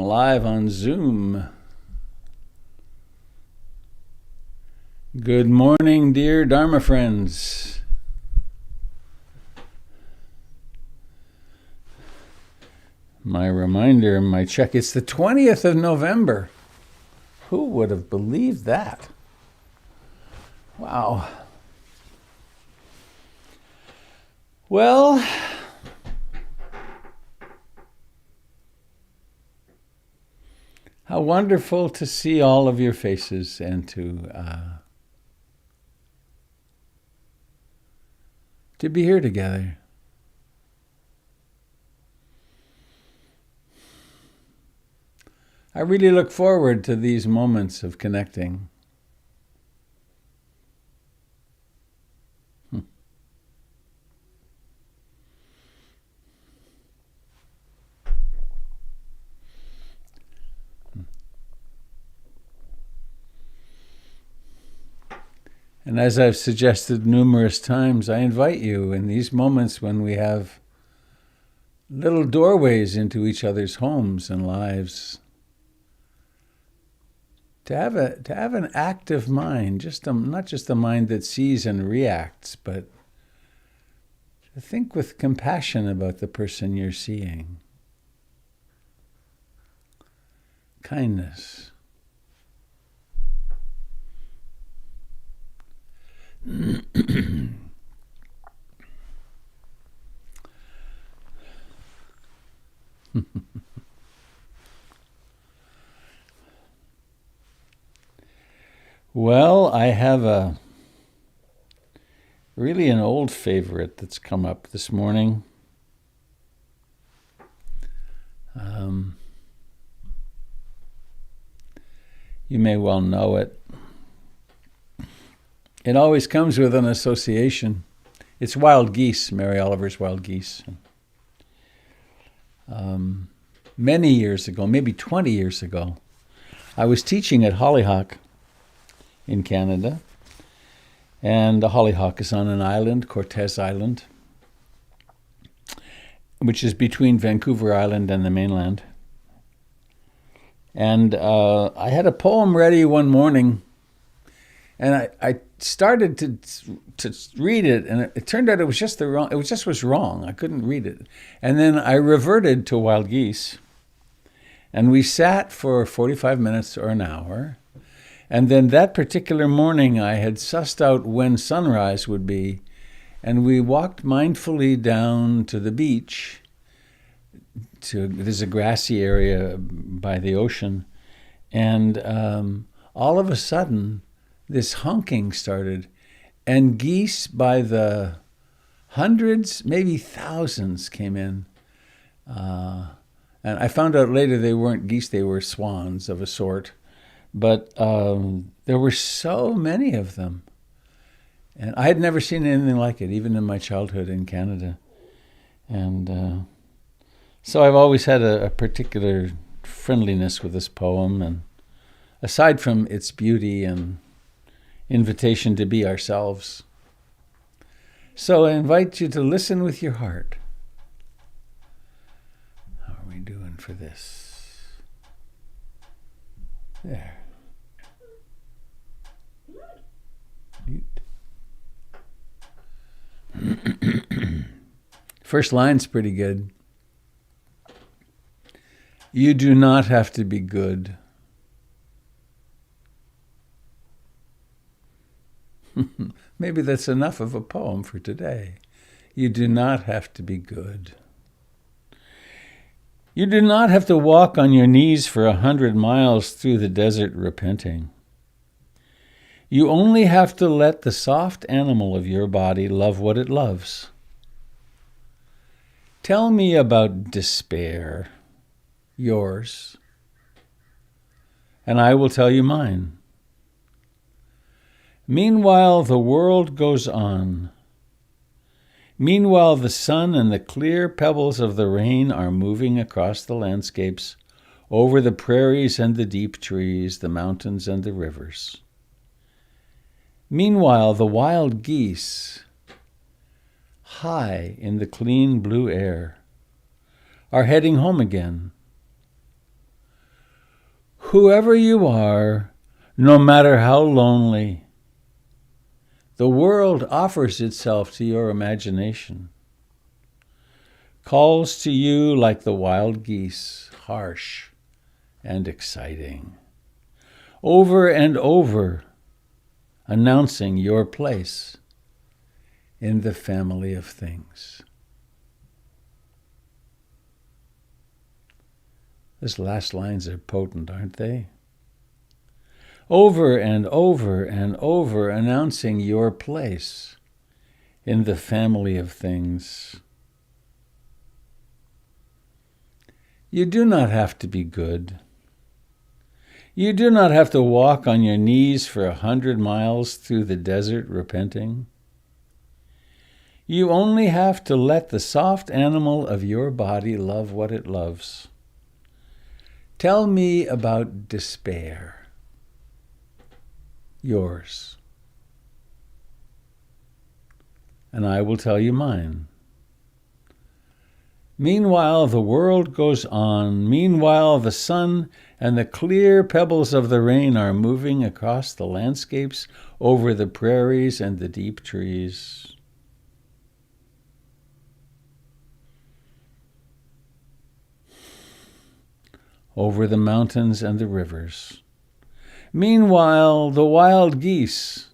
live on Zoom. Good morning, dear Dharma friends. My reminder, my check, it's the 20th of November. Who would have believed that? Wow. Well, how wonderful to see all of your faces and to be here together. I really look forward to these moments of connecting. And as I've suggested numerous times, I invite you in these moments when we have little doorways into each other's homes and lives to have an active mind, not just a mind that sees and reacts, but to think with compassion about the person you're seeing. Kindness. Well, I have really an old favorite that's come up this morning. You may well know it. It always comes with an association. It's Wild Geese, Mary Oliver's Wild Geese. Many years ago, maybe 20 years ago, I was teaching at Hollyhock in Canada. And the Hollyhock is on an island, Cortes Island, which is between Vancouver Island and the mainland. And I had a poem ready one morning, and I started to read it, and it turned out it was wrong. I couldn't read it. And then I reverted to Wild Geese, and we sat for 45 minutes or an hour. And then that particular morning, I had sussed out when sunrise would be, and we walked mindfully down to the beach. There's a grassy area by the ocean, and all of a sudden, this honking started, and geese by the hundreds, maybe thousands, came in. And I found out later they weren't geese; they were swans of a sort. But there were so many of them. And I had never seen anything like it, even in my childhood in Canada. And so I've always had a particular friendliness with this poem. And aside from its beauty and invitation to be ourselves. So I invite you to listen with your heart. How are we doing for this? There. Mute. First line's pretty good. You do not have to be good. Maybe that's enough of a poem for today. You do not have to be good. You do not have to walk on your knees for 100 miles through the desert repenting. You only have to let the soft animal of your body love what it loves. Tell me about despair, yours, and I will tell you mine. Meanwhile, the world goes on. Meanwhile, the sun and the clear pebbles of the rain are moving across the landscapes, over the prairies and the deep trees, the mountains and the rivers. Meanwhile, the wild geese, high in the clean blue air, are heading home again. Whoever you are, no matter how lonely, the world offers itself to your imagination, calls to you like the wild geese, harsh and exciting, over and over, announcing your place in the family of things. These last lines are potent, aren't they? Over and over and over, announcing your place in the family of things. You do not have to be good. You do not have to walk on your knees for 100 miles through the desert repenting. You only have to let the soft animal of your body love what it loves. Tell me about despair. Yours. And I will tell you mine. Meanwhile, the world goes on. Meanwhile, the sun and the clear pebbles of the rain are moving across the landscapes, over the prairies and the deep trees. Over the mountains and the rivers. Meanwhile, the wild geese,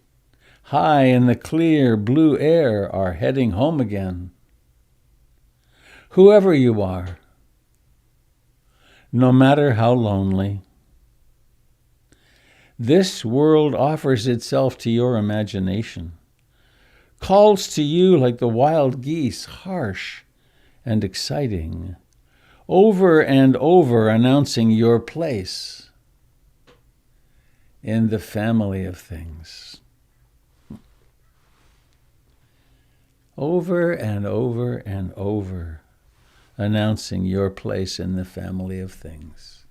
high in the clear blue air, are heading home again. Whoever you are, no matter how lonely, this world offers itself to your imagination, calls to you like the wild geese, harsh and exciting, over and over announcing your place in the family of things. Over and over and over, announcing your place in the family of things.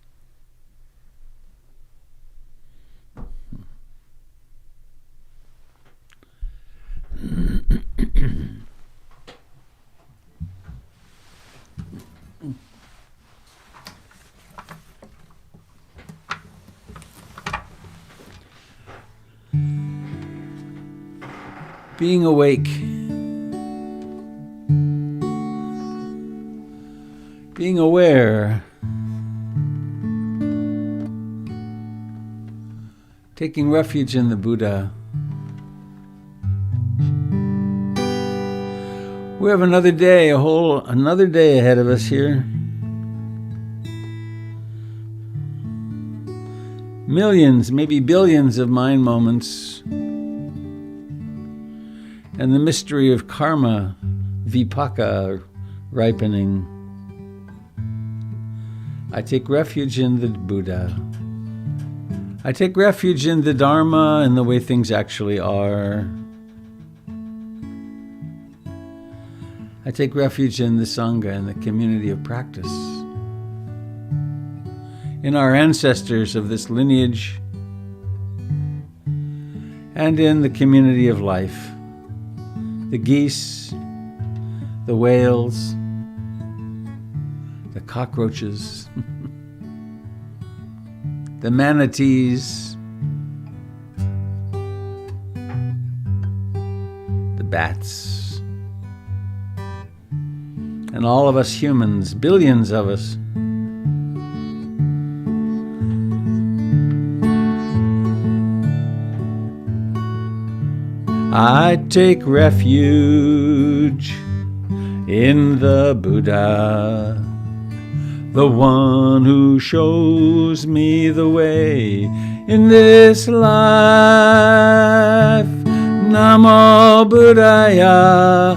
Being awake. Being aware. Taking refuge in the Buddha. We have another day, another day ahead of us here. Millions, maybe billions of mind moments. And the mystery of karma, vipaka, ripening. I take refuge in the Buddha. I take refuge in the Dharma and the way things actually are. I take refuge in the Sangha and the community of practice. In our ancestors of this lineage. And in the community of life. The geese, the whales, the cockroaches, the manatees, the bats, and all of us humans, billions of us. I take refuge in the Buddha, the one who shows me the way in this life. Namo Buddhaya,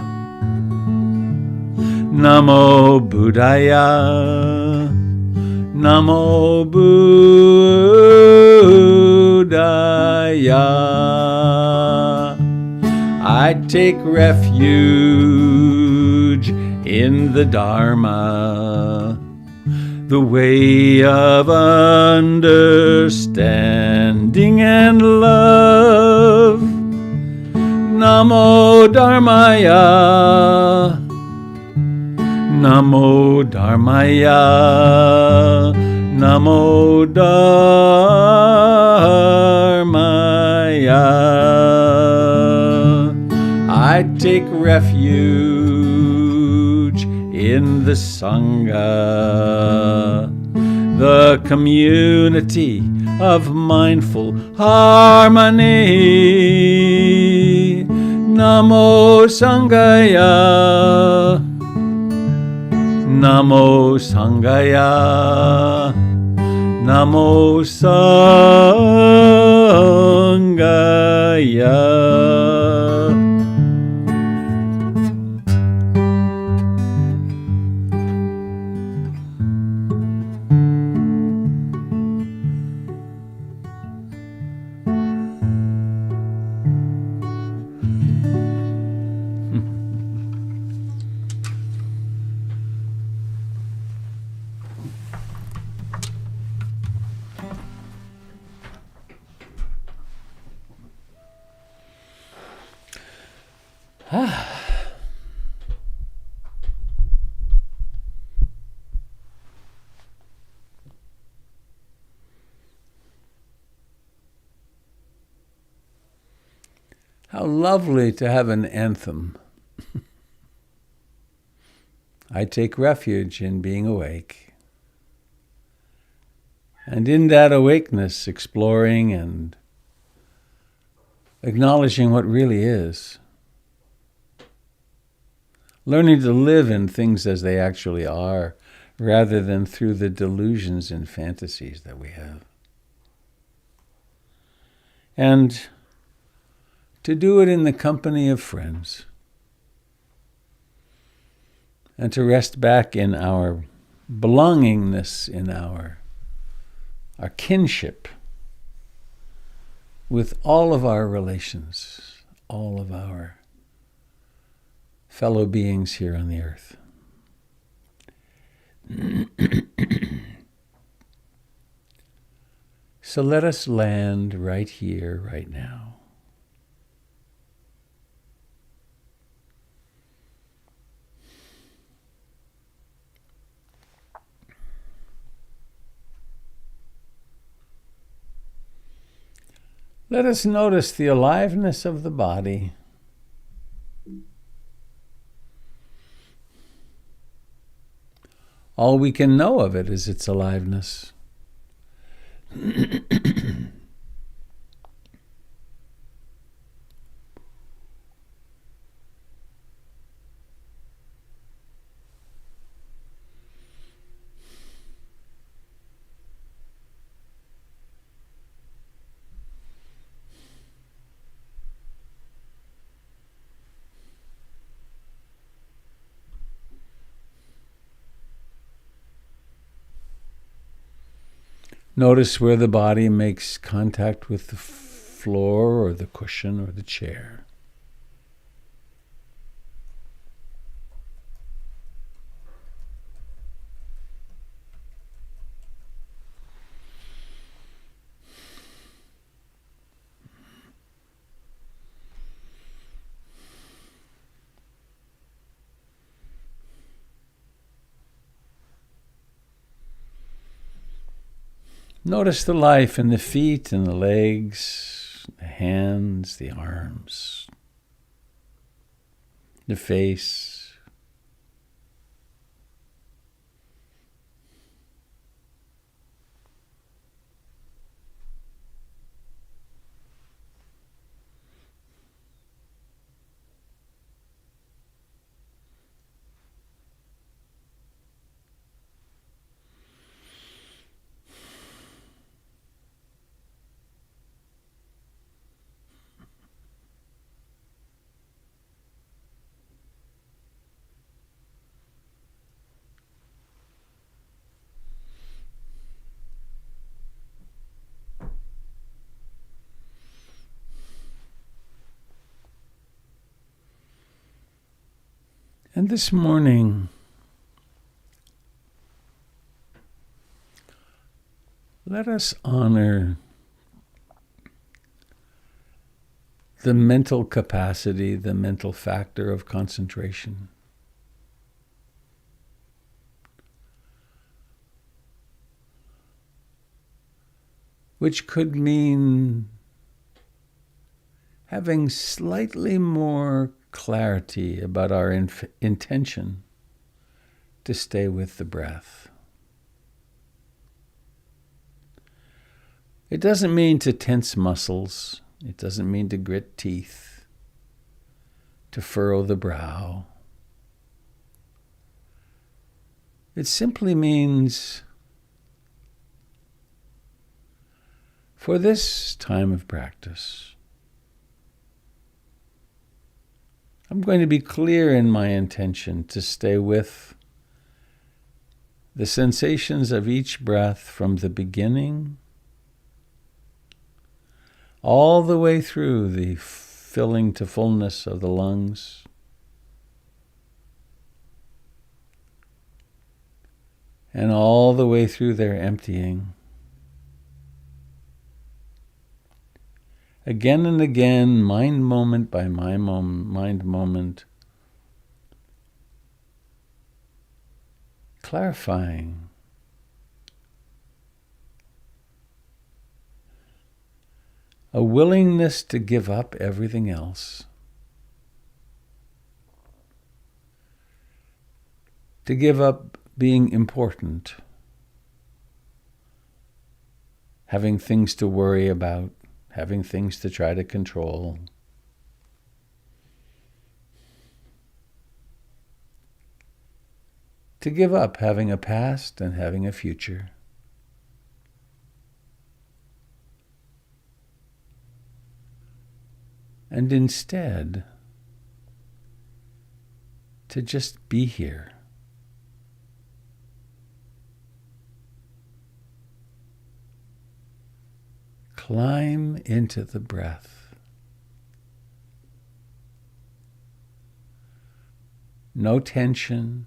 Namo Buddhaya, Namo Buddhaya. I take refuge in the Dharma, the way of understanding and love. Namo Dharmaya, Namo Dharmaya, Namo Dharmaya. I take refuge in the Sangha, the community of mindful harmony. Namo Sangaya. Namo Sangaya. Namo Sangaya. How lovely to have an anthem. I take refuge in being awake. And in that awakeness, exploring and acknowledging what really is. Learning to live in things as they actually are, rather than through the delusions and fantasies that we have. And to do it in the company of friends. And to rest back in our belongingness, in our kinship with all of our relations, all of our fellow beings here on the earth. So let us land right here, right now. Let us notice the aliveness of the body. All we can know of it is its aliveness. Notice where the body makes contact with the floor or the cushion or the chair. Notice the life in the feet and the legs, the hands, the arms, the face. And this morning, let us honor the mental capacity, the mental factor of concentration. which could mean having slightly more clarity about our intention to stay with the breath. It doesn't mean to tense muscles. It doesn't mean to grit teeth, to furrow the brow. It simply means, for this time of practice, I'm going to be clear in my intention to stay with the sensations of each breath from the beginning all the way through the filling to fullness of the lungs, and all the way through their emptying. Again and again, mind moment by mind moment, clarifying a willingness to give up everything else, to give up being important, having things to worry about, having things to try to control. To give up having a past and having a future. And instead, to just be here. Climb into the breath. No tension.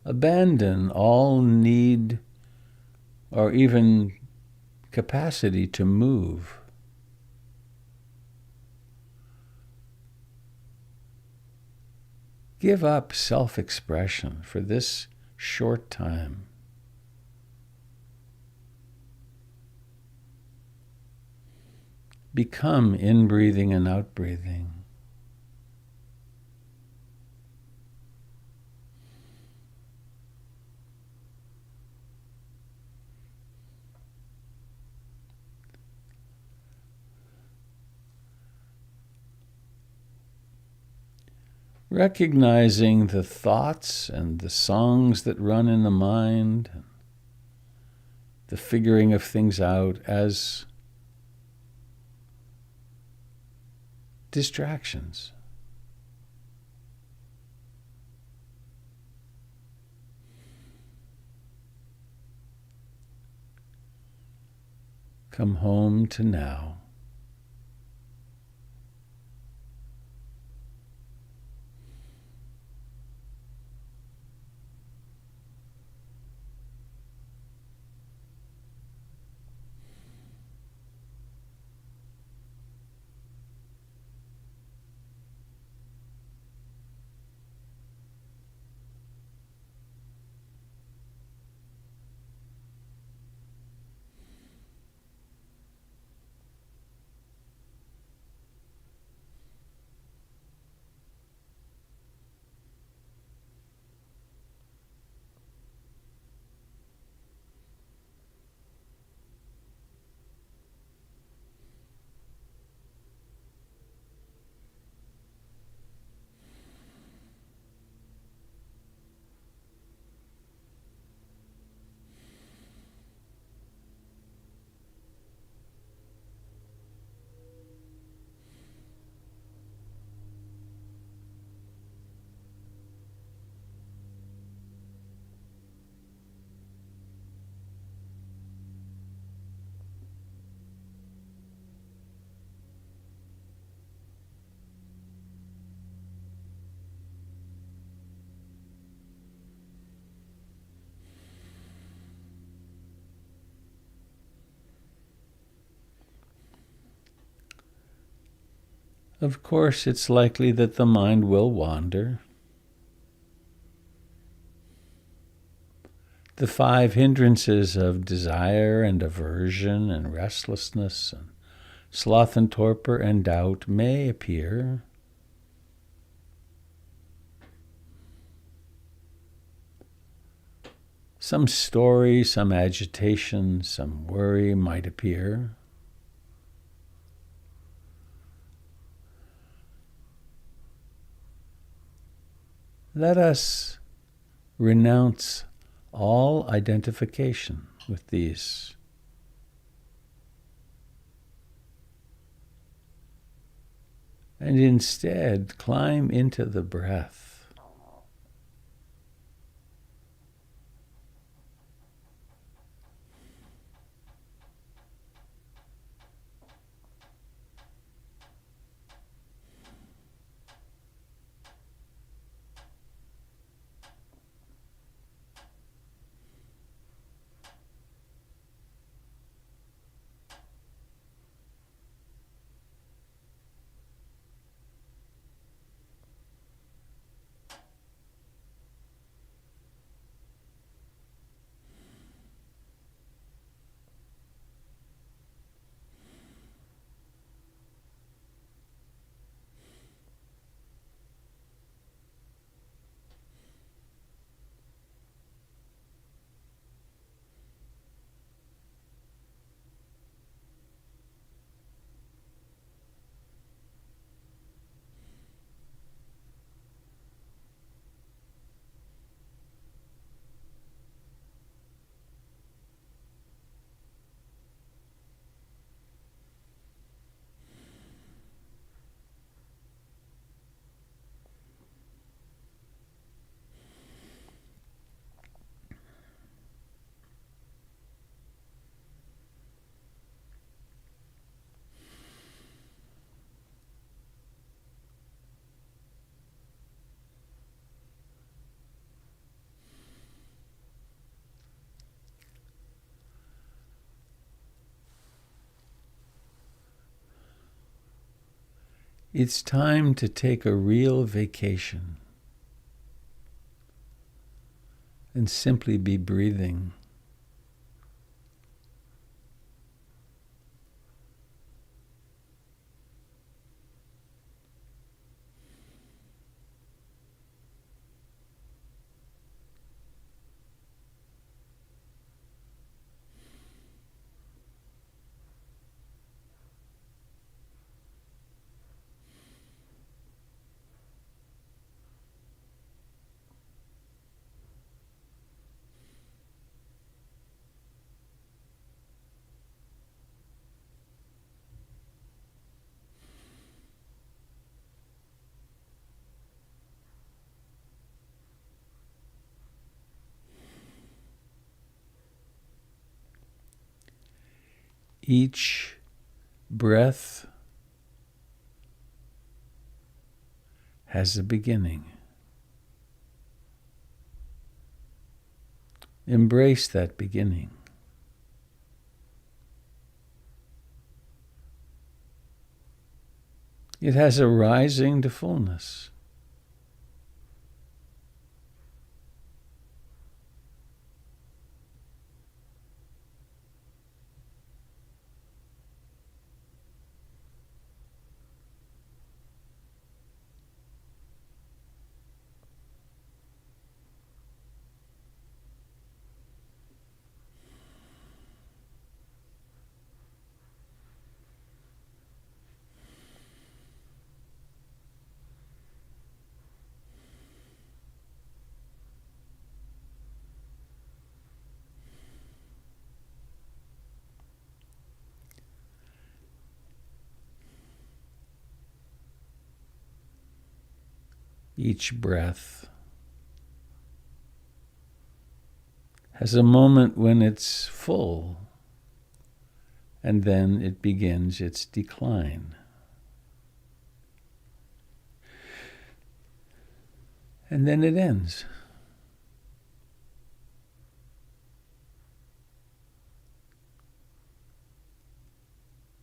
Abandon all need or even capacity to move. Give up self-expression for this short time. Become in-breathing and out-breathing. Recognizing the thoughts and the songs that run in the mind, the figuring of things out as distractions. Come home to now. Of course, it's likely that the mind will wander. The 5 hindrances of desire and aversion and restlessness and sloth and torpor and doubt may appear. Some story, some agitation, some worry might appear. Let us renounce all identification with these. And instead, climb into the breath. It's time to take a real vacation and simply be breathing. Each breath has a beginning. Embrace that beginning. It has a rising to fullness. Each breath has a moment when it's full, and then it begins its decline. And then it ends.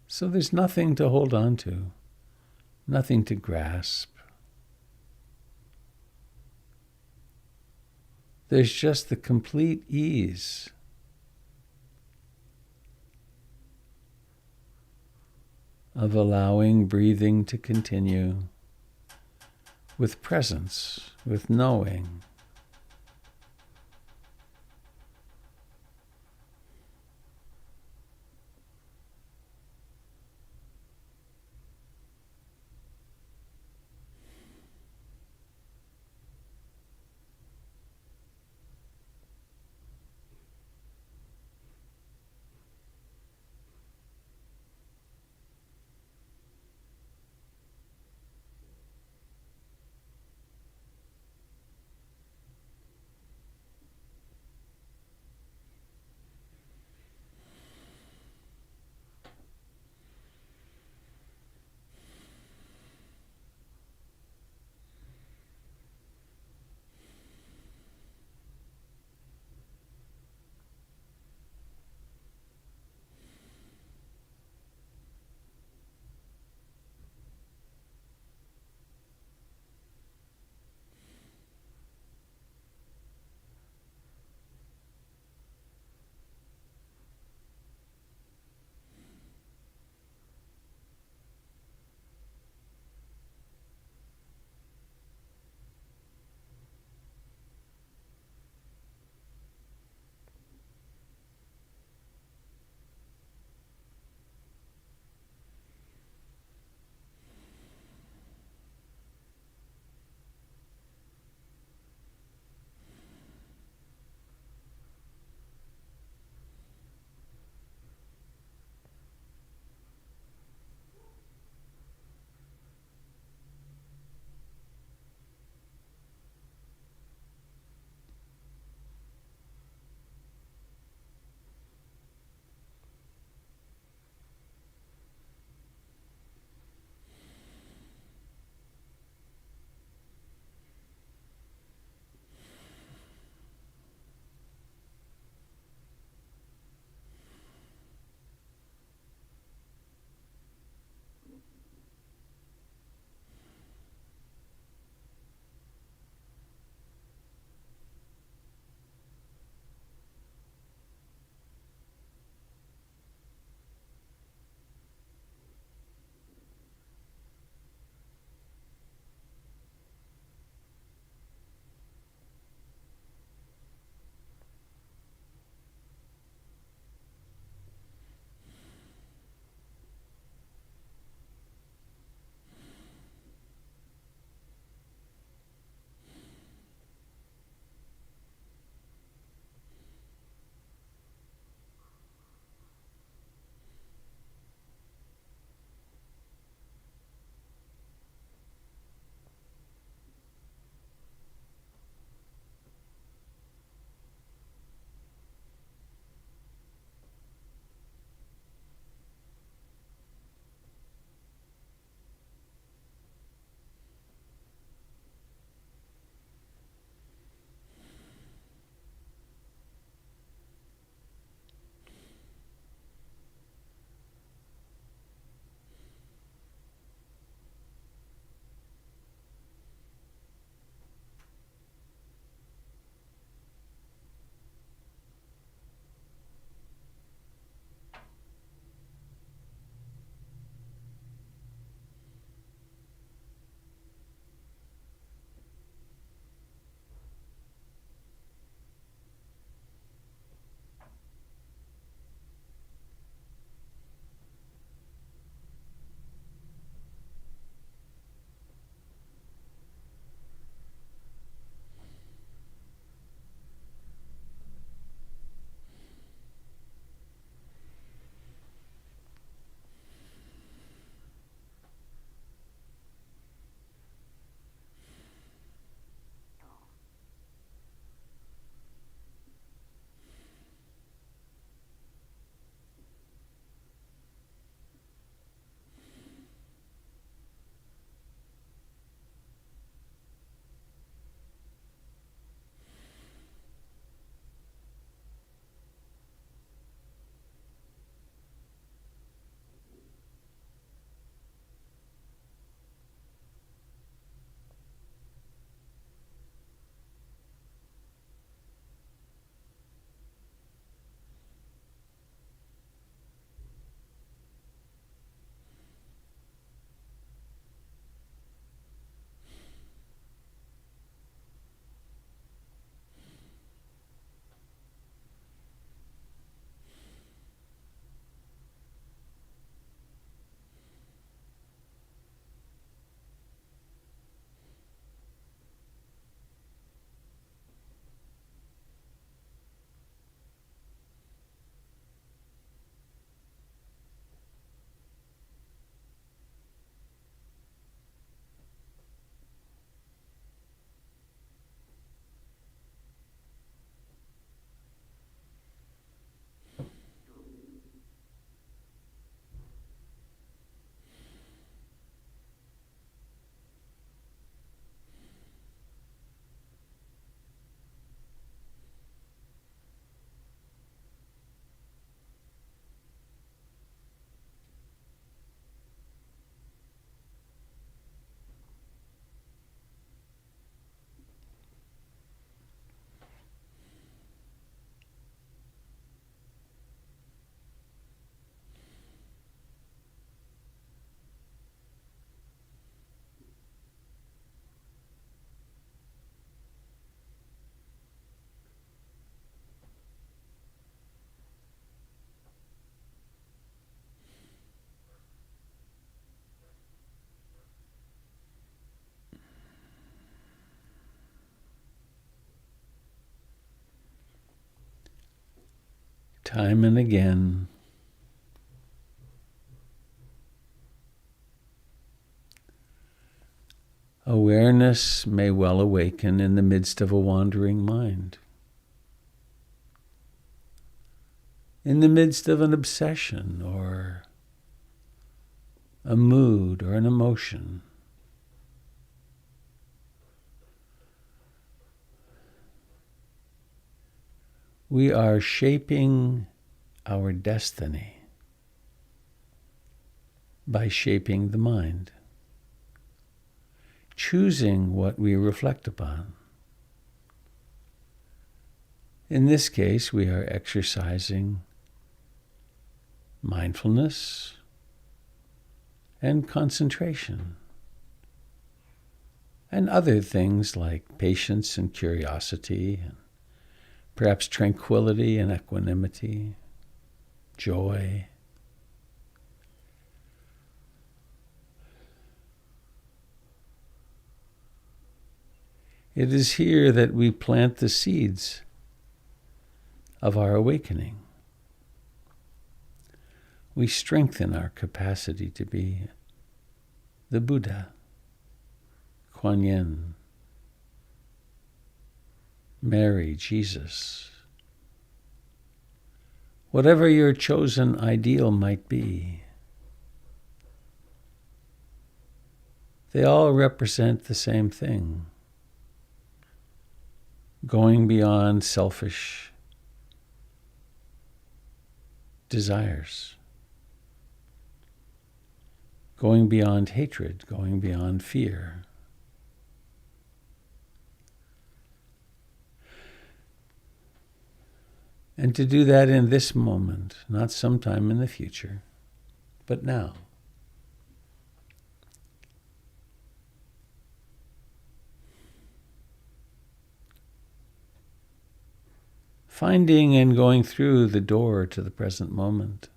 So there's nothing to hold on to. nothing to grasp. There's just the complete ease of allowing breathing to continue with presence, with knowing. Time and again, awareness may well awaken in the midst of a wandering mind, in the midst of an obsession or a mood or an emotion. We are shaping our destiny by shaping the mind, choosing what we reflect upon. In this case, we are exercising mindfulness and concentration, and other things like patience and curiosity, and perhaps tranquility and equanimity, joy. It is here that we plant the seeds of our awakening. We strengthen our capacity to be the Buddha, Kuan Yin, Mary, Jesus. Whatever your chosen ideal might be, they all represent the same thing: going beyond selfish desires, going beyond hatred, going beyond fear. And to do that in this moment, not sometime in the future, but now. Finding and going through the door to the present moment.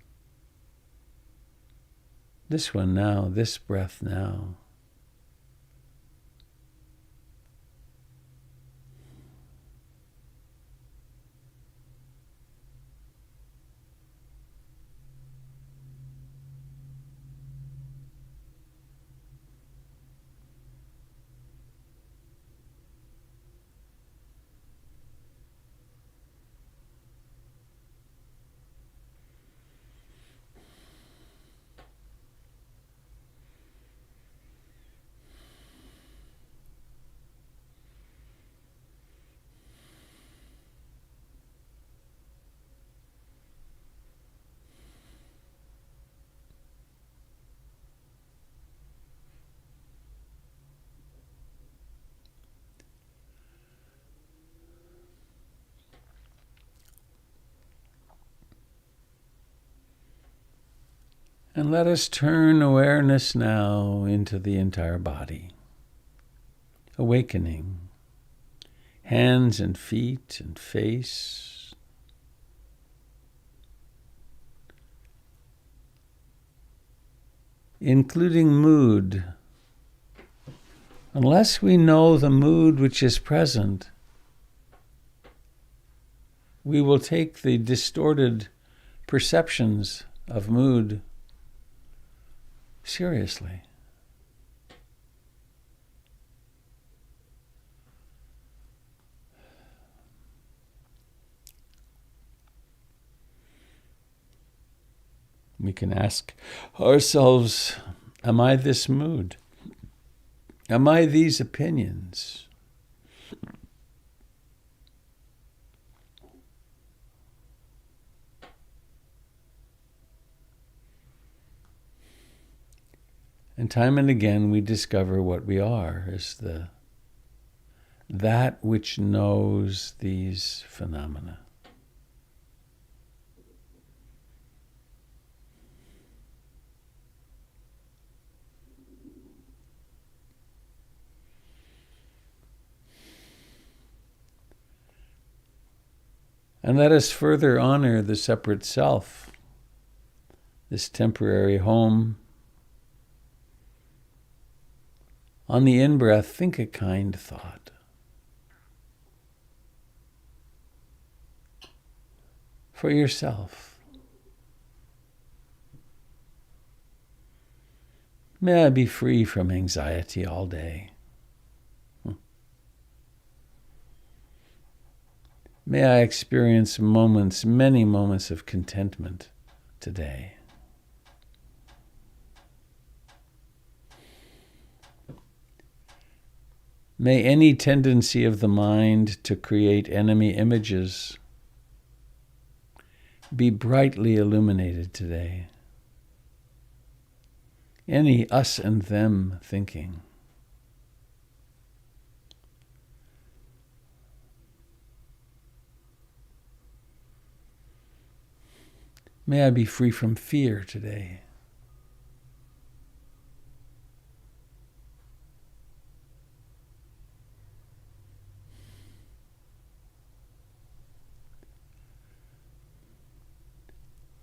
This one now, this breath now. And let us turn awareness now into the entire body, awakening hands and feet and face, including mood. Unless we know the mood which is present, we will take the distorted perceptions of mood seriously. We can ask ourselves, am I this mood? Am I these opinions? And time and again we discover what we are as that which knows these phenomena. And let us further honor the separate self, this temporary home. On the in-breath, think a kind thought. for yourself. May I be free from anxiety all day. May I experience moments, many moments of contentment today. May any tendency of the mind to create enemy images be brightly illuminated today. Any us and them thinking. May I be free from fear today.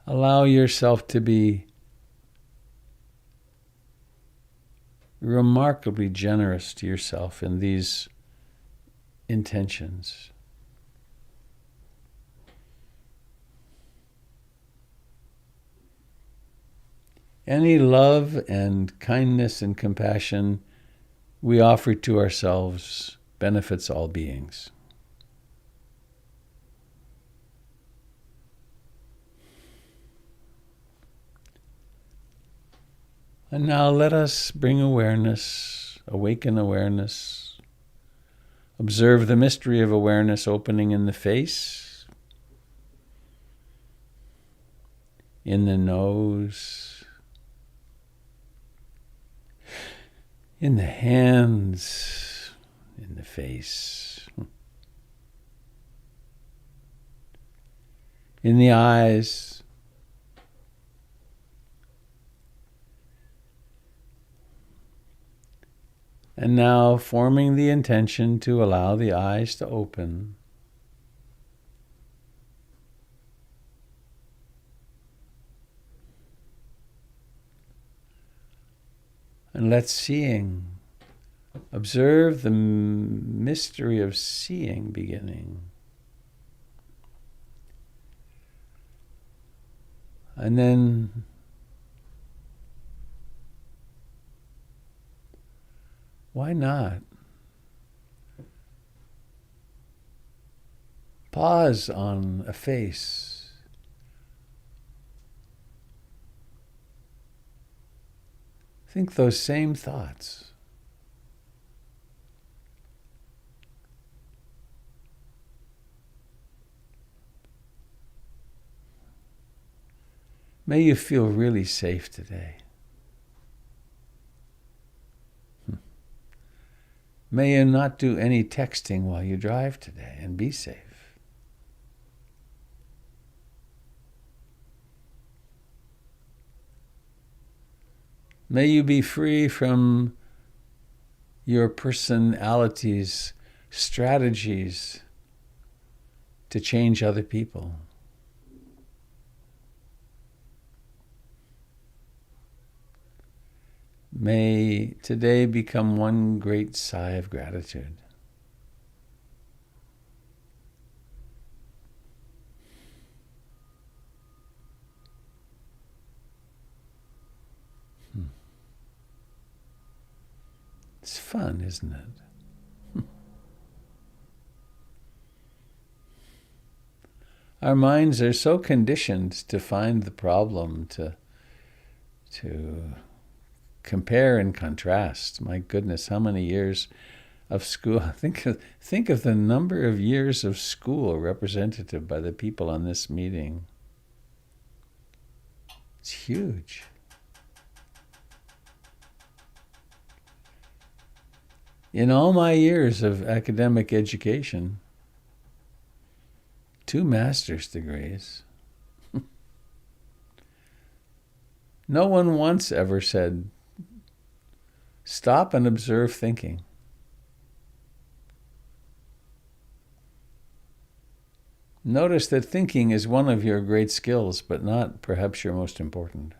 Allow yourself to be remarkably generous to yourself in these intentions. Any love and kindness and compassion we offer to ourselves benefits all beings. And now let us bring awareness, awaken awareness, observe the mystery of awareness opening in the face, in the nose, in the hands, in the face, in the eyes, and now forming the intention to allow the eyes to open. And let seeing, observe the mystery of seeing beginning. And then why not? Pause on a face. Think those same thoughts. May you feel really safe today. May you not do any texting while you drive today, and be safe. May you be free from your personality's strategies to change other people. May today become one great sigh of gratitude. It's fun, isn't it? Our minds are so conditioned to find the problem, to compare and contrast. My goodness, how many years of school. Think of the number of years of school represented by the people on this meeting. It's huge. In all my years of academic education, 2 master's degrees, no one once ever said, stop and observe thinking. Notice that thinking is one of your great skills, but not perhaps your most important.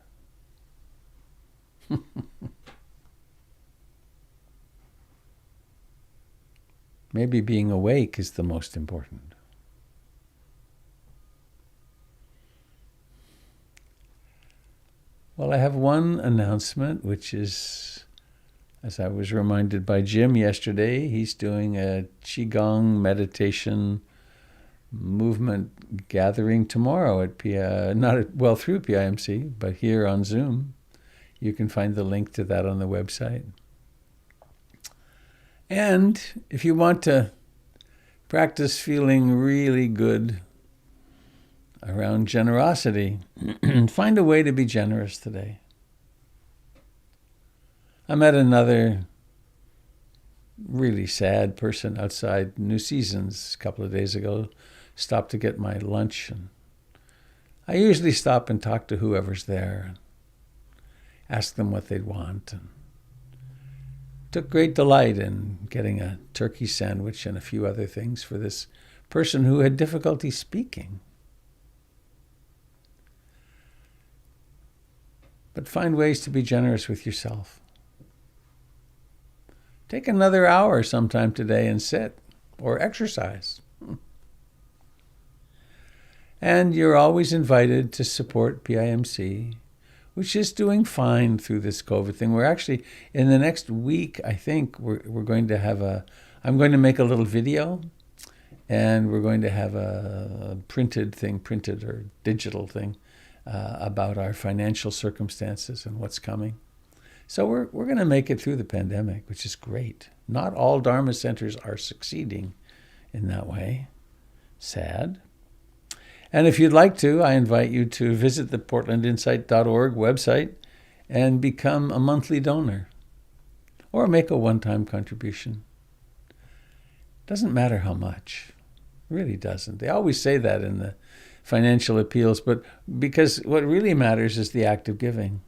Maybe being awake is the most important. Well, I have one announcement, which is, as I was reminded by Jim yesterday, he's doing a Qigong meditation movement gathering tomorrow at through PIMC, but here on Zoom. You can find the link to that on the website. And if you want to practice feeling really good around generosity, find a way to be generous today. I met another really sad person outside New Seasons a couple of days ago. Stopped to get my lunch. And I usually stop and talk to whoever's there, ask them what they'd want. And took great delight in getting a turkey sandwich and a few other things for this person who had difficulty speaking. But find ways to be generous with yourself. Take another hour sometime today and sit or exercise. And you're always invited to support PIMC, which is doing fine through this COVID thing. We're actually, in the next week, I think, we're going to have I'm going to make a little video, and we're going to have a printed or digital thing, about our financial circumstances and what's coming. So we're going to make it through the pandemic, which is great. Not all Dharma centers are succeeding in that way. Sad. And if you'd like to, I invite you to visit the portlandinsight.org website and become a monthly donor or make a one-time contribution. Doesn't matter how much. It really doesn't. They always say that in the financial appeals, but because what really matters is the act of giving.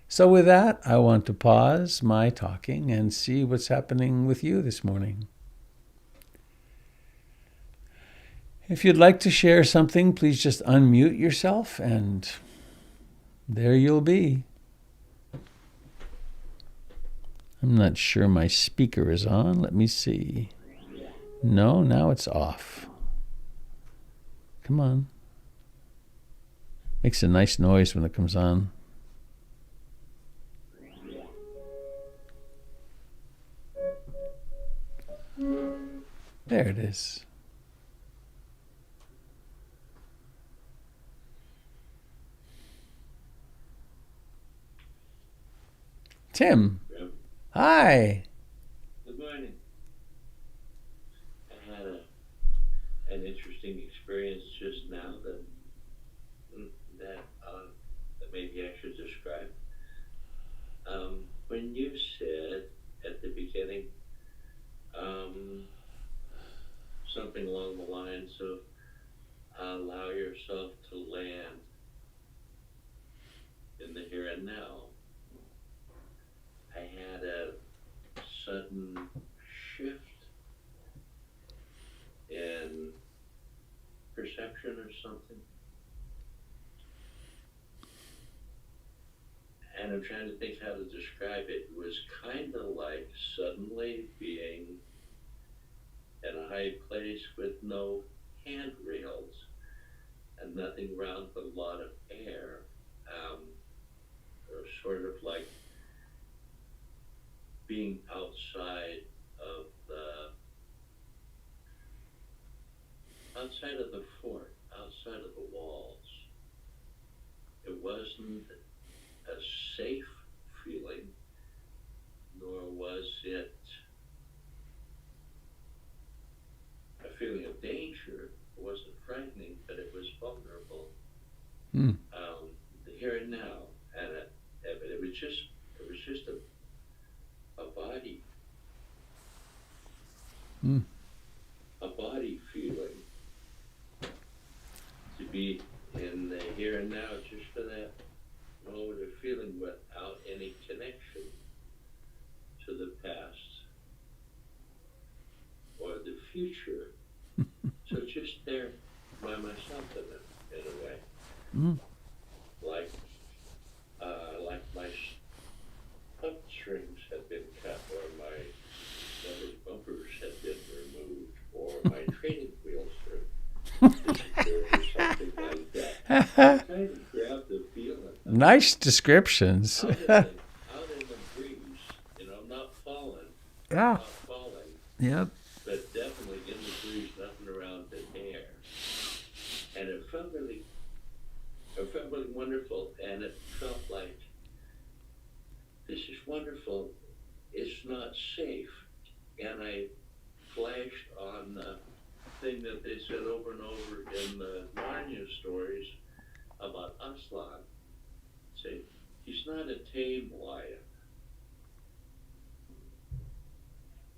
So with that, I want to pause my talking and see what's happening with you this morning. If you'd like to share something, please just unmute yourself and there you'll be. I'm not sure my speaker is on. Let me see. No, now it's off. Come on. Makes a nice noise when it comes on. There it is. Tim. Yep. Hi. Good morning. I had an interesting experience just now that maybe I should describe. When you said at the beginning something along the lines of allow yourself to land in the here and now, I had a sudden shift in perception or something. And I'm trying to think how to describe it. It was kind of like suddenly being at a high place with no handrails and nothing around but a lot of air. Or sort of like being outside of the fort, outside of the walls. It wasn't a safe feeling, nor was it a feeling of danger. It wasn't frightening, but it was vulnerable. The here and now, and it was just a body, a body feeling, to be in the here and now just for that moment of feeling without any connection to the past or the future. So just there by myself in a way. Like my pup strings had been cut, or my rubber bumpers had been removed, or my training wheels were disappeared, or something like that. I kind of grabbed the feeling. Nice descriptions. Out in the breeze, not falling, Yeah. not falling, Yep. but definitely in the breeze, nothing around the air. And it felt really wonderful, and it felt like, this is wonderful, it's not safe. And I flashed on the thing that they said over and over in the Narnia stories about Aslan. Say, he's not a tame lion.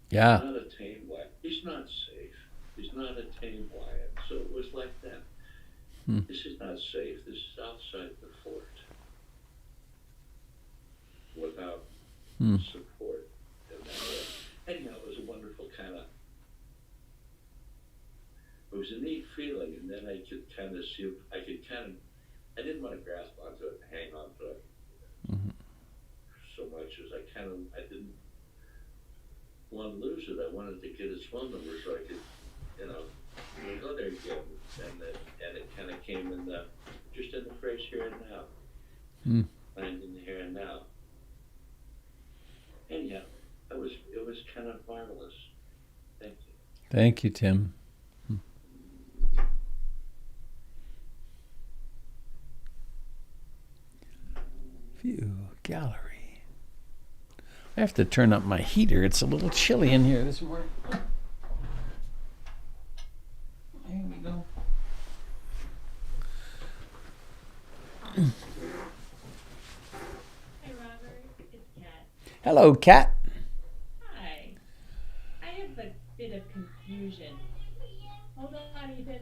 Yeah. He's not a tame lion. He's not safe. He's not a tame lion. So it was like that. This is not safe. This is outside the fort. Without support. Anyhow, it was a wonderful it was a neat feeling, and then I could kind of see, I didn't want to grasp onto it and hang on to it so much as I didn't want to lose it. I wanted to get his phone number so I could, go there again. And it kind of came just in the phrase here and now. Finding the here and now. Anyhow, it was kind of marvelous. Thank you. Thank you, Tim. View gallery. I have to turn up my heater. It's a little chilly in here this morning. Here we go. Hi, Robert. It's Kat. Hello, Kat. Hi. I have a bit of confusion. Hold on, Ethan.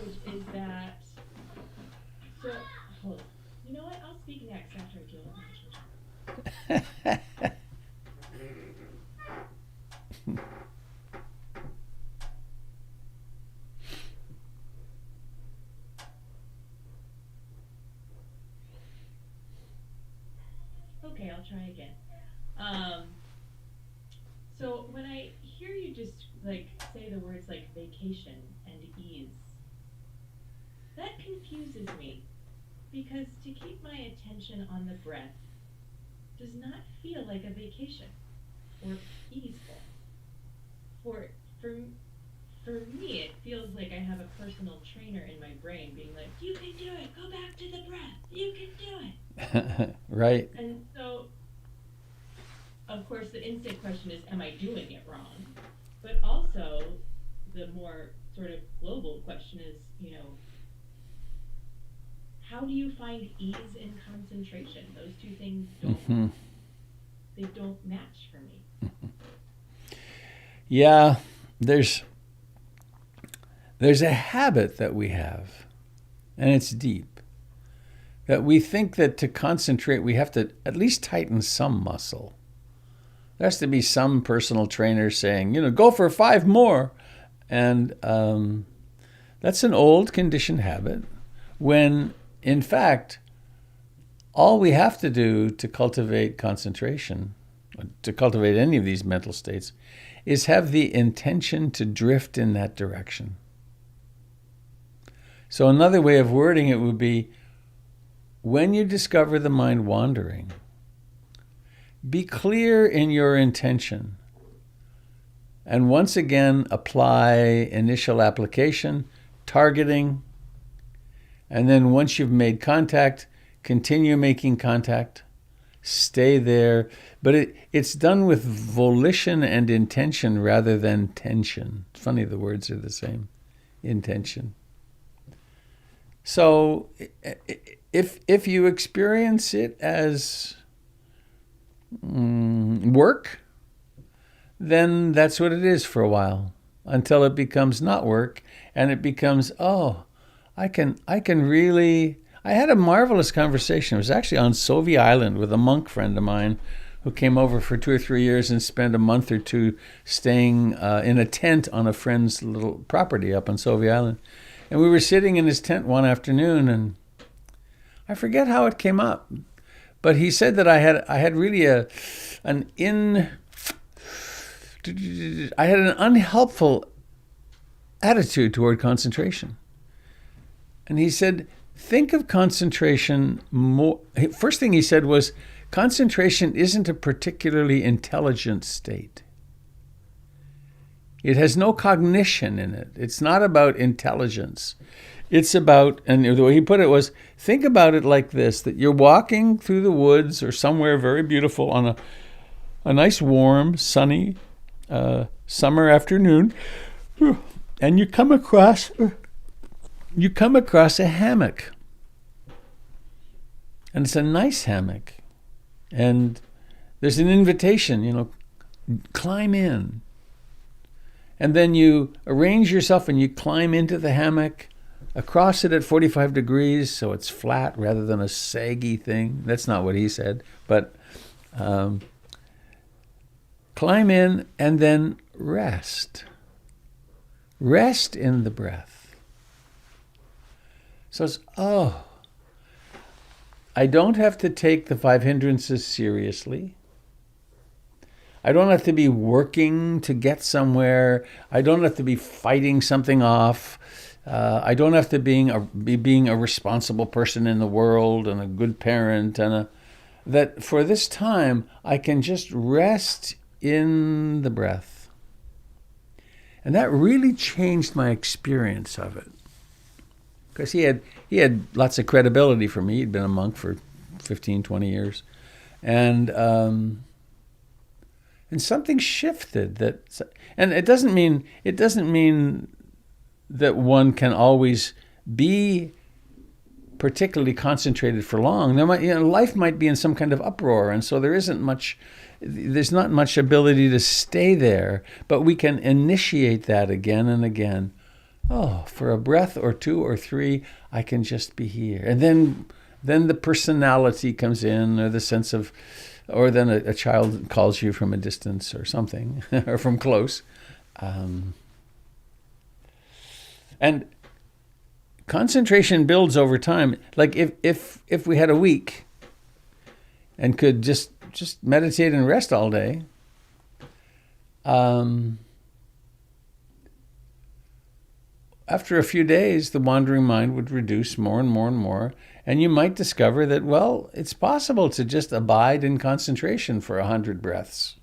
Which is that. So, hold. You know what? I'll speak next after I kill it. Okay, I'll try again. So when I hear you just say the words like vacation and ease, that confuses me because to keep my attention on the breath does not feel like a vacation or easeful. For me, it feels like I have a personal trainer in my brain being like, you can do it, go back to the breath, you can do it. Right. And so, of course, the instant question is, am I doing it wrong? But also, the more sort of global question is, how do you find ease in concentration? Those two things they don't match for me. Yeah, there's a habit that we have, and it's deep, that we think that to concentrate we have to at least tighten some muscle. There has to be some personal trainer saying, go for 5 more. And that's an old conditioned habit when, in fact, all we have to do to cultivate concentration, to cultivate any of these mental states, is have the intention to drift in that direction. So another way of wording it would be, when you discover the mind wandering, be clear in your intention. And once again, apply initial application, targeting, and then once you've made contact, continue making contact. Stay there. But it's done with volition and intention rather than tension. It's funny, the words are the same. Intention. So if you experience it as work, then that's what it is for a while, until it becomes not work and it becomes, I can really. I had a marvelous conversation. It was actually on Soviet Island with a monk friend of mine who came over for 2 or 3 years and spent a month or two staying in a tent on a friend's little property up on Soviet Island. And we were sitting in his tent one afternoon, and I forget how it came up, but he said that I had really I had an unhelpful attitude toward concentration. And he said, think of concentration more. First thing he said was, concentration isn't a particularly intelligent state. It has no cognition in it. It's not about intelligence. It's about, and the way he put it was, think about it like this, that you're walking through the woods or somewhere very beautiful on a nice, warm, sunny summer afternoon, and you come across a hammock. And it's a nice hammock. And there's an invitation, climb in. And then you arrange yourself and you climb into the hammock, across it at 45 degrees, so it's flat rather than a saggy thing. That's not what he said. But climb in and then rest. Rest in the breath. So it's, I don't have to take the 5 hindrances seriously. I don't have to be working to get somewhere. I don't have to be fighting something off. I don't have to be being a responsible person in the world and a good parent. That for this time, I can just rest in the breath. And that really changed my experience of it. Because he had lots of credibility for me. He'd been a monk for 15, 20 years. And something shifted and it doesn't mean that one can always be particularly concentrated for long. Life might be in some kind of uproar, and so there's not much ability to stay there, but we can initiate that again and again. For a breath or two or three, I can just be here. And then the personality comes in, or the sense of, or then a child calls you from a distance or something, or from close. And concentration builds over time. Like if we had a week and could just meditate and rest all day, after a few days, the wandering mind would reduce more and more and more. And you might discover that, well, it's possible to just abide in concentration for 100 breaths.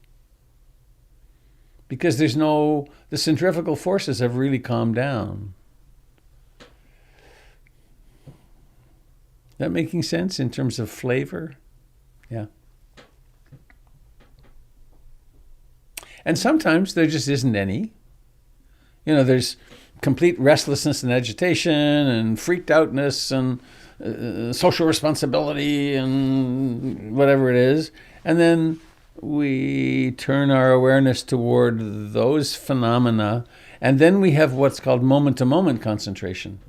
Because the centrifugal forces have really calmed down. That making sense in terms of flavor? Yeah. And sometimes there just isn't any. There's complete restlessness and agitation and freaked outness and social responsibility and whatever it is. And then we turn our awareness toward those phenomena. And then we have what's called moment-to-moment concentration.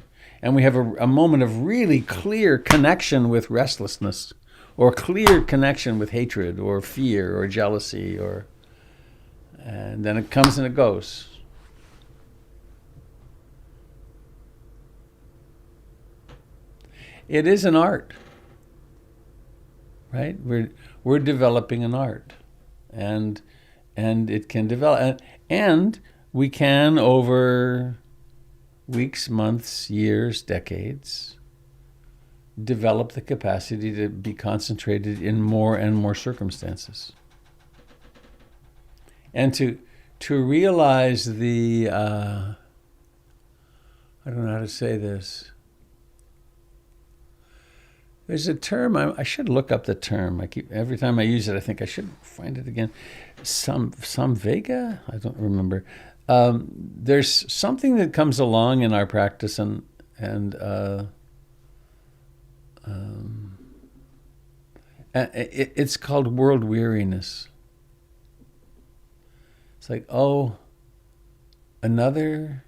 And we have a moment of really clear connection with restlessness, or clear connection with hatred or fear or jealousy, and then it comes and it goes. It is an art, right? We're developing an art, and it can develop, and we can, over weeks, months, years, decades, develop the capacity to be concentrated in more and more circumstances, and to realize the I don't know how to say this. There's a term, I should look up the term. Every time I use it, I think I should find it again. Samvega? I don't remember. There's something that comes along in our practice, and it's called world weariness. It's like, another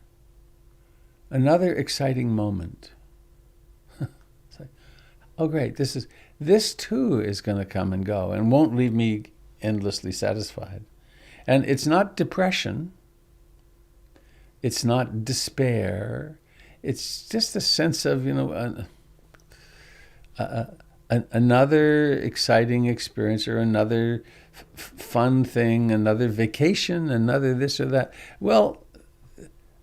exciting moment. Oh, great, this too is going to come and go and won't leave me endlessly satisfied. And it's not depression. It's not despair. It's just a sense of, another exciting experience, or another fun thing, another vacation, another this or that. Well,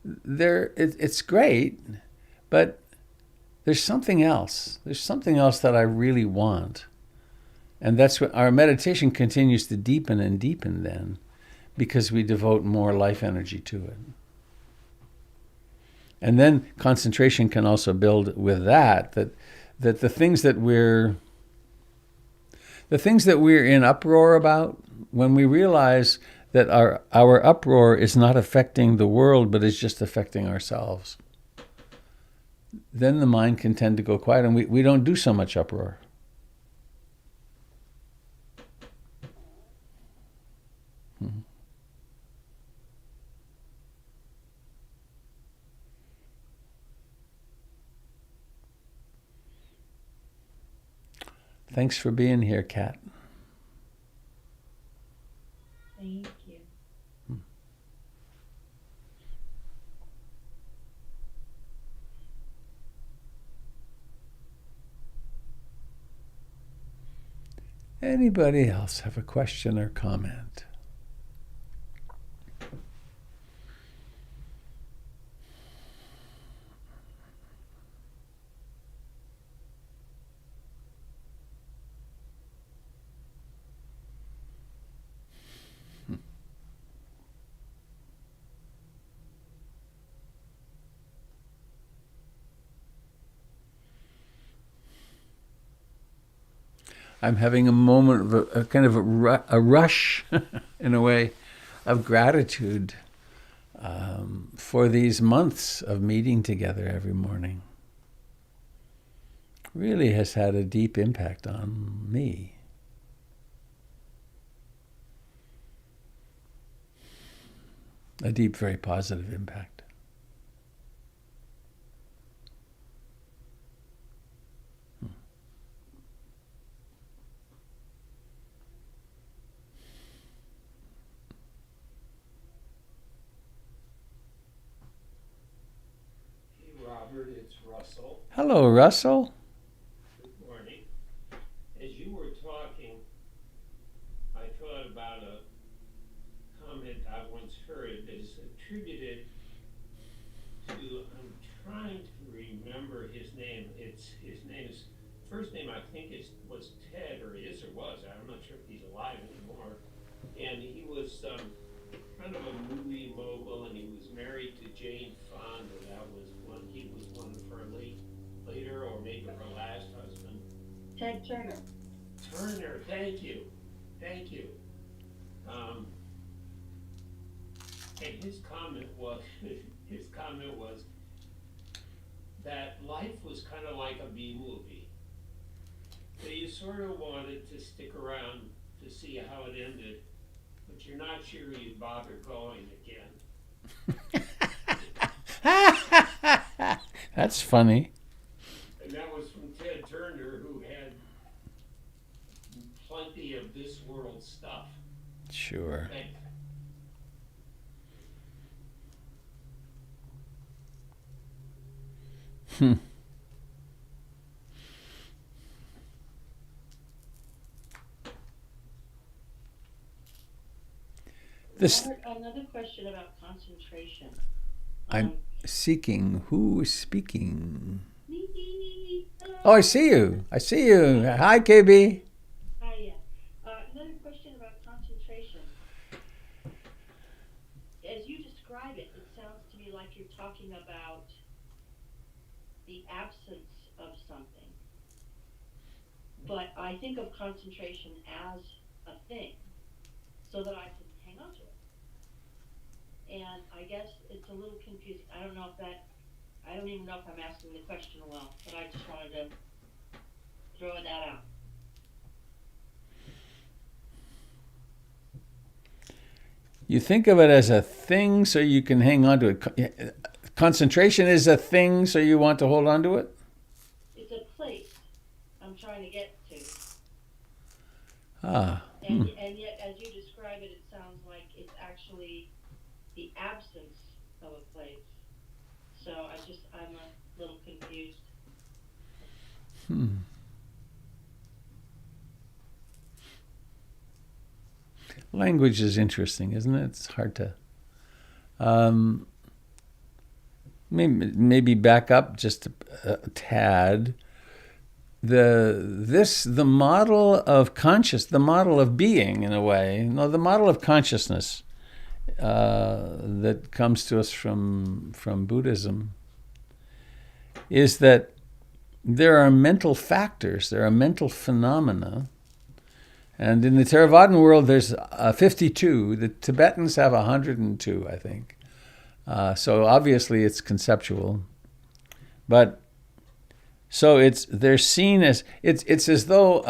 it's great, but there's something else. There's something else that I really want. And that's what our meditation continues to deepen and deepen then, because we devote more life energy to it. And then concentration can also build with that the things that we're in uproar about, when we realize that our uproar is not affecting the world, but is just affecting ourselves, then the mind can tend to go quiet, and we don't do so much uproar. Thanks for being here, Kat. Thank you. Anybody else have a question or comment? I'm having a moment of a kind of a rush, in a way, of gratitude for these months of meeting together every morning. Really has had a deep impact on me. A deep, very positive impact. It's Russell. Hello, Russell. Good morning. As you were talking, I thought about a comment I once heard that is attributed to, I'm trying to remember his name. First name I think was Ted, or is or was. I'm not sure if he's alive anymore. And he was kind of a movie mogul, and he was married to Jane Fonda. He was one of her later, or maybe her last husband. Ted Turner. Turner, thank you. And his comment was that life was kind of like a B movie. So you sort of wanted to stick around to see how it ended, but you're not sure you'd bother going again. That's funny. And that was from Ted Turner, who had plenty of this world stuff. Sure. Another question about concentration. I'm seeking. Who is speaking? Me. Oh, I see you. Hi, KB. Hi, yeah. Another question about concentration. As you describe it, it sounds to me like you're talking about the absence of something. But I think of concentration as a thing, so that I can hang on to it. And I guess it's a little confusing. I don't even know if I'm asking the question well, but I just wanted to throw that out. You think of it as a thing so you can hang on to it. Concentration is a thing so you want to hold on to it? It's a place I'm trying to get to. And yet, as you describe it, it sounds like it's actually the absence of a place. So I'm a little confused. Language is interesting, isn't it? It's hard to... maybe back up just a tad. The model of the model of being, in a way, no, the model of consciousness that comes to us from Buddhism is that there are mental factors, there are mental phenomena, and in the Theravadan world there's 52. The Tibetans have 102, I think. So obviously it's conceptual, but so they're seen as it's as though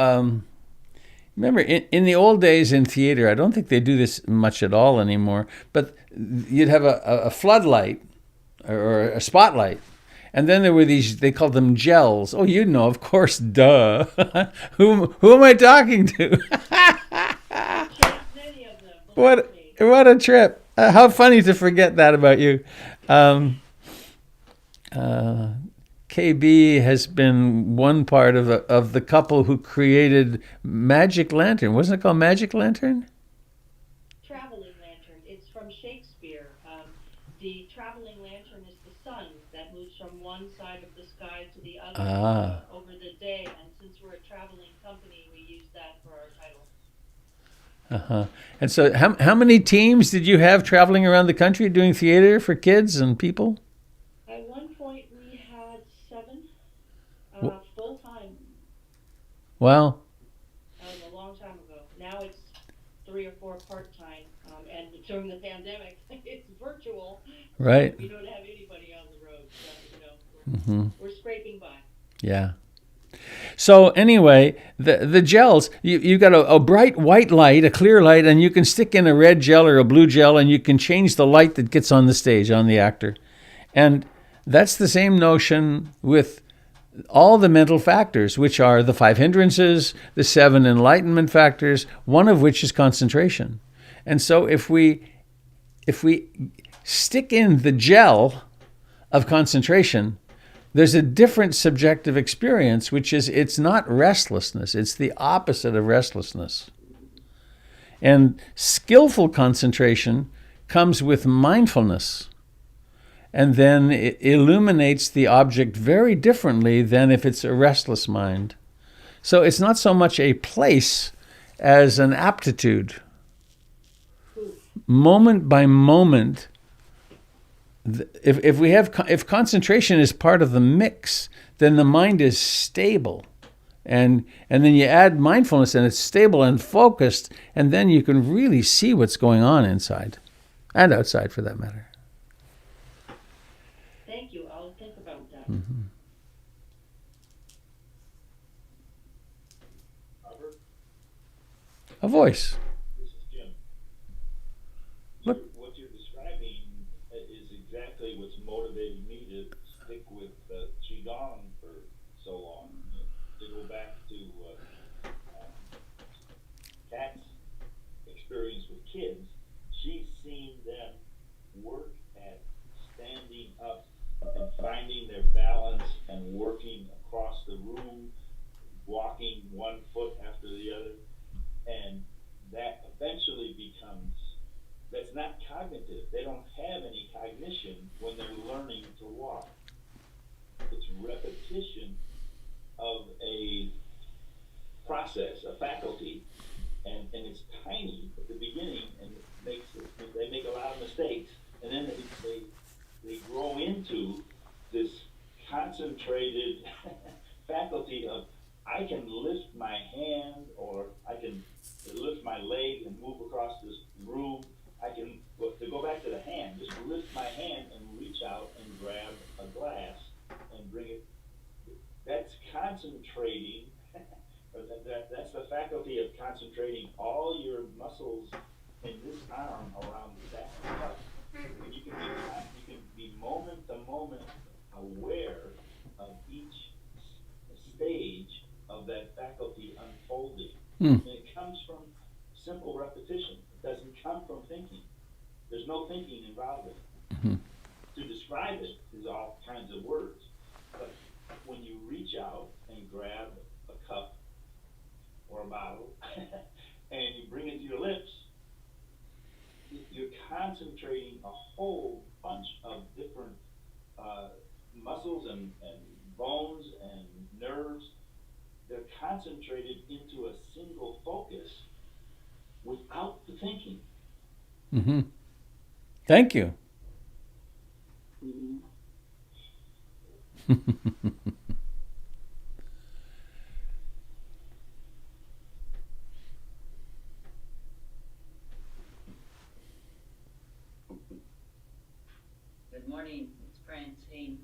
remember in the old days in theater, I don't think they do this much at all anymore, but you'd have a floodlight or a spotlight, and then there were these, they called them gels. Oh, you know, of course, duh. Who am I talking to? What a trip. How funny to forget that about you. KB has been one part of the couple who created Magic Lantern. Wasn't it called Magic Lantern? Traveling lantern. It's from Shakespeare. The traveling lantern is the sun that moves from one side of the sky to the other over the day. And since we're a traveling company, we use that for our title. And so how many teams did you have traveling around the country doing theater for kids and people? At one point, we had 7 full-time. Wow. That was a long time ago. Now it's 3 or 4 part-time. And during the pandemic, it's virtual. Right. We don't have anybody on the road. So, we're scraping by. Yeah. So anyway, the gels, you got a bright white light, a clear light, and you can stick in a red gel or a blue gel, and you can change the light that gets on the stage, on the actor. And that's the same notion with all the mental factors, which are the 5 hindrances, the 7 enlightenment factors, one of which is concentration. And so if we stick in the gel of concentration, there's a different subjective experience, which is it's not restlessness. It's the opposite of restlessness. And skillful concentration comes with mindfulness, and then it illuminates the object very differently than if it's a restless mind. So it's not so much a place as an aptitude. Moment by moment, if concentration is part of the mix, then the mind is stable, and then you add mindfulness, and it's stable and focused, and then you can really see what's going on inside and outside, for that matter. Thank you. I'll think about that. Robert, A voice. this is Jim. Look. What you're describing is exactly what's motivated me to stick with Qigong for so long. To go back to Kat's experience with kids, she's seen them work at standing up and finding their balance and working across the room, walking one foot after the other, and that eventually becomes, that's not cognitive. They don't have any cognition when they're learning to walk. It's repetition of a process, a faculty, and it's tiny at the beginning, and they make a lot of mistakes, and then they grow into this concentrated faculty of, I can lift my hand, or I can lift my leg and move across this room. I can, to go back to the hand, just lift my hand and reach out and grab a glass and bring it. That's concentrating. That's the faculty of concentrating all your muscles in this arm around that cup. And you can be moment to moment aware of each stage of that faculty unfolding. And it comes from simple repetition. It doesn't come from thinking. There's no thinking involved in it. To describe it is all kinds of words. But when you reach out and grab a cup or a bottle and you bring it to your lips, you're concentrating a whole bunch of different muscles and bones and nerves, they're concentrated into a single focus without the thinking. Mm-hmm. Thank you. Mm-hmm. Good morning, it's Francine.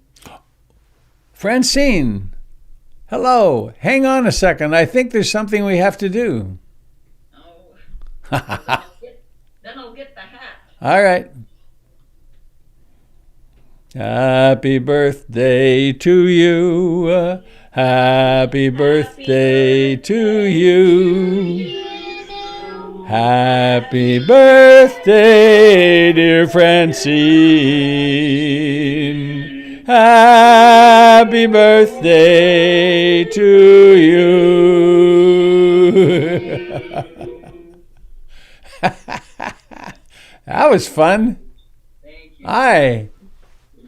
Francine, hello. Hang on a second. I think there's something we have to do. Oh, then I'll get the hat. All right. Happy birthday to you. Happy birthday to you. Happy birthday, dear Francine. Happy birthday to you. That was fun. Thank you. Hi.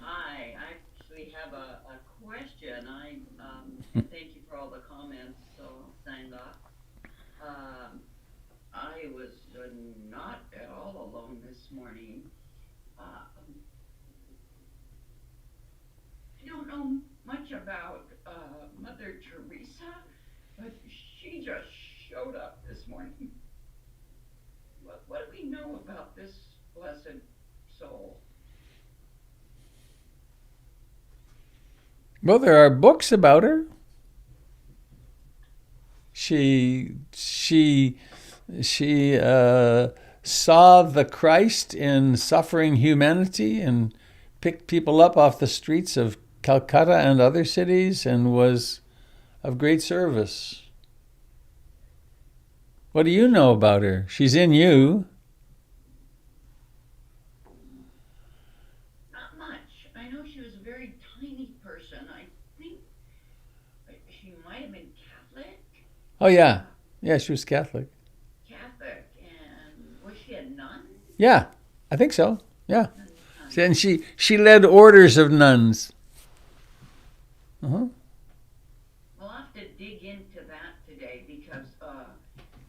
I actually have a question. Thank you for all the comments, so signed off. I was not at all alone this morning. I don't know much about Mother Teresa, but she just showed up this morning. What do we know about this blessed soul? Well, there are books about her. She saw the Christ in suffering humanity and picked people up off the streets of Calcutta and other cities and was of great service. What do you know about her? She's in you. Not much. I know she was a very tiny person. I think she might have been Catholic. Oh, yeah. Yeah, she was Catholic. Catholic, and was she a nun? Yeah, I think so. Yeah. And she led orders of nuns. Uh-huh. We'll have to dig into that today because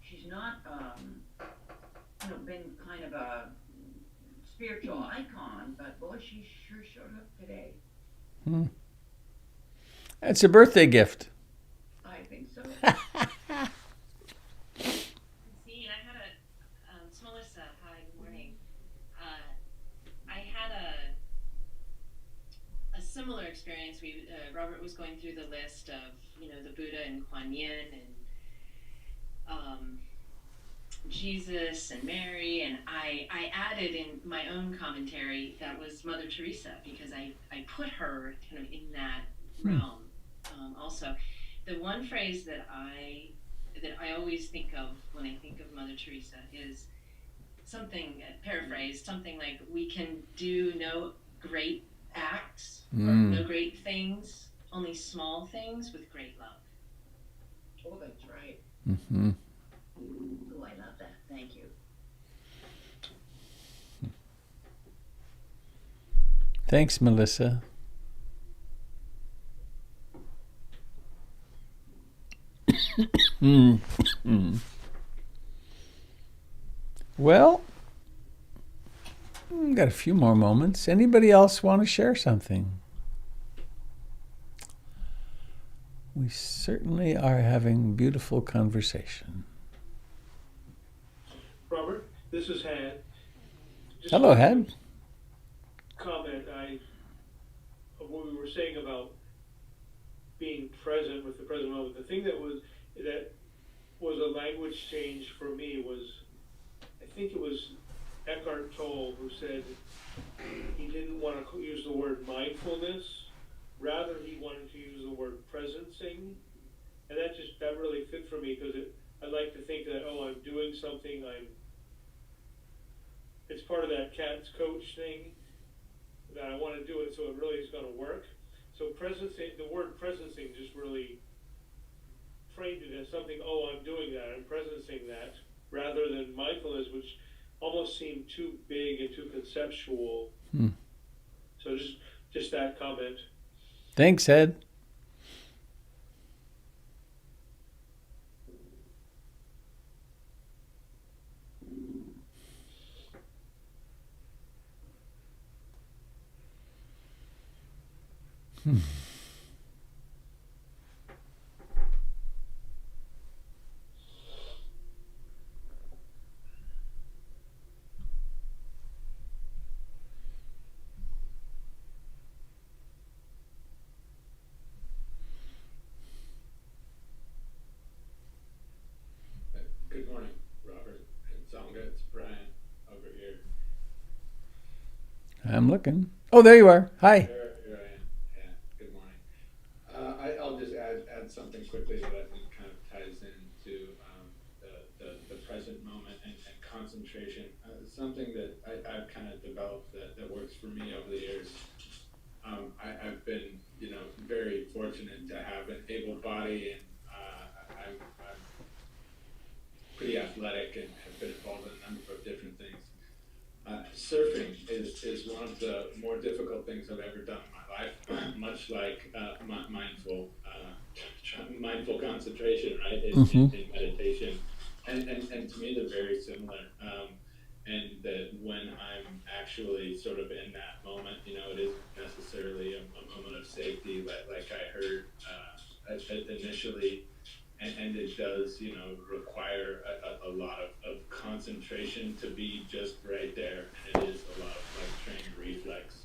she's not, been kind of a spiritual icon, but boy, she sure showed up today. It's a birthday gift. I think so. See, I had it's Melissa. Hi, good morning. I had a similar experience. Robert was going through the list of, the Buddha and Kuan Yin and Jesus and Mary, and I added in my own commentary that was Mother Teresa because I put her kind of in that realm. Also, the one phrase that I always think of when I think of Mother Teresa is something, paraphrased, something like, we can do no great acts, or no great things, only small things with great love. Oh, that's right. Mm-hmm. Oh, I love that. Thank you. Thanks, Melissa. Well, we've got a few more moments. Anybody else want to share something? We certainly are having beautiful conversation. Robert, this is Han. Just Hello, Han. comment of what we were saying about being present with the present moment. The thing that was a language change for me was, I think it was Eckhart Tolle who said he didn't want to use the word mindfulness, rather he wanted to use the word presencing, and that really fit for me because I like to think that, I'm doing something, it's part of that cat's coach thing, that I want to do it so it really is going to work. So presencing, the word presencing just really framed it as something, I'm doing that, I'm presencing that, rather than mindfulness, which almost seemed too big and too conceptual. So just that comment. Thanks, Ed. Good morning, Robert and Tsonga. It's Brian over here. I'm looking. Oh, there you are. Hi. Here I am. Yeah, good morning. I'll just add something quickly that I think kind of ties into the present moment and concentration. Something that I've kind of developed that works for me over the years. I've been, very fortunate to have an able body, and I'm pretty athletic and have been involved in a number of different things. Surfing is one of the more difficult things I've ever done in my life, much like mindful concentration, right, in meditation. And to me, they're very similar. And that when I'm actually sort of in that moment, it isn't necessarily a moment of safety like I heard initially. And it does, require a lot of concentration to be just right there. And it is a lot of like trained reflex.